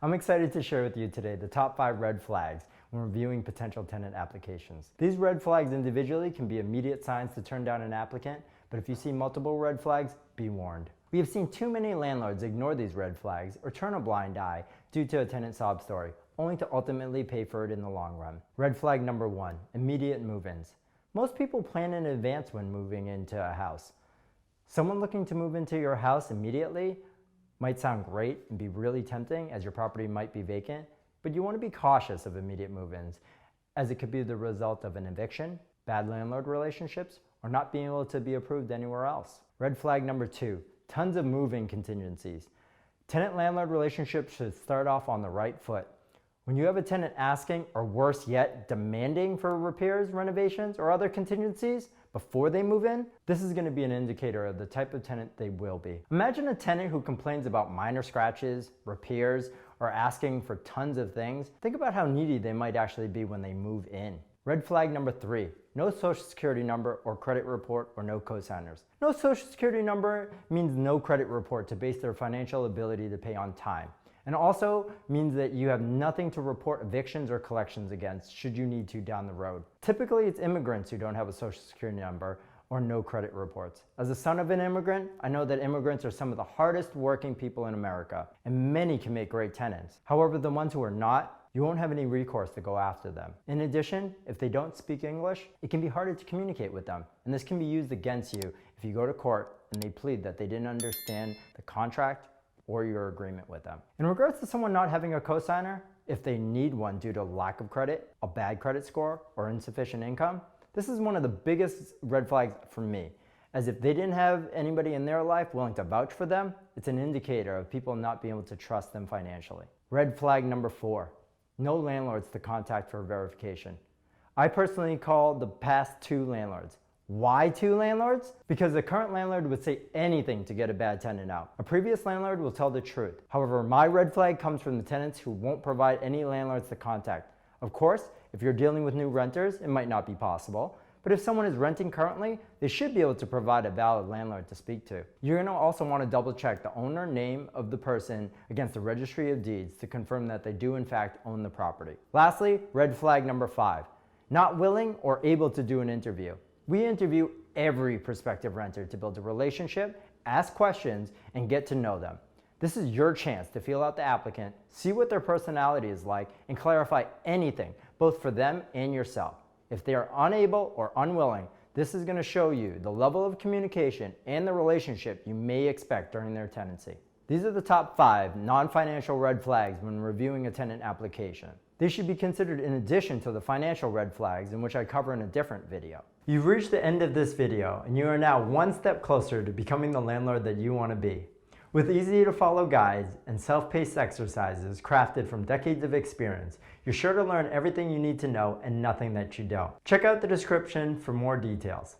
I'm excited to share with you today the top 5 red flags when reviewing potential tenant applications. These red flags individually can be immediate signs to turn down an applicant, but if you see multiple red flags, be warned. We have seen too many landlords ignore these red flags or turn a blind eye due to a tenant sob story, only to ultimately pay for it in the long run. Red flag number 1, immediate move-ins. Most people plan in advance when moving into a house. Someone looking to move into your house immediately might sound great and be really tempting, as your property might be vacant, but you want to be cautious of immediate move-ins, as it could be the result of an eviction, bad landlord relationships, or not being able to be approved anywhere else. Red flag number 2, tons of move-in contingencies. Tenant-landlord relationships should start off on the right foot. When you have a tenant asking, or worse yet, demanding for repairs, renovations, or other contingencies before they move in, this is going to be an indicator of the type of tenant they will be. Imagine a tenant who complains about minor scratches, repairs, or asking for tons of things. Think about how needy they might actually be when they move in. Red flag number 3, no social security number or credit report or no cosigners. No social security number means no credit report to base their financial ability to pay on time. And also means that you have nothing to report evictions or collections against should you need to down the road. Typically, it's immigrants who don't have a social security number or no credit reports. As a son of an immigrant, I know that immigrants are some of the hardest working people in America, and many can make great tenants. However, the ones who are not, you won't have any recourse to go after them. In addition, if they don't speak English, it can be harder to communicate with them, and this can be used against you if you go to court and they plead that they didn't understand the contract or your agreement with them. In regards to someone not having a cosigner, if they need one due to lack of credit, a bad credit score, or insufficient income, this is one of the biggest red flags for me, as if they didn't have anybody in their life willing to vouch for them, it's an indicator of people not being able to trust them financially. Red flag number 4, no landlords to contact for verification. I personally call the past 2 landlords. Why 2 landlords? Because the current landlord would say anything to get a bad tenant out. A previous landlord will tell the truth. However, my red flag comes from the tenants who won't provide any landlords to contact. Of course, if you're dealing with new renters, it might not be possible. But if someone is renting currently, they should be able to provide a valid landlord to speak to. You're going to also want to double check the owner name of the person against the registry of deeds to confirm that they do in fact own the property. Lastly, red flag number 5, not willing or able to do an interview. We interview every prospective renter to build a relationship, ask questions, and get to know them. This is your chance to feel out the applicant, see what their personality is like, and clarify anything, both for them and yourself. If they are unable or unwilling, this is going to show you the level of communication and the relationship you may expect during their tenancy. These are the top 5 non-financial red flags when reviewing a tenant application. They should be considered in addition to the financial red flags, in which I cover in a different video. You've reached the end of this video, and you are now one step closer to becoming the landlord that you want to be. With easy to follow guides and self-paced exercises crafted from decades of experience, you're sure to learn everything you need to know and nothing that you don't. Check out the description for more details.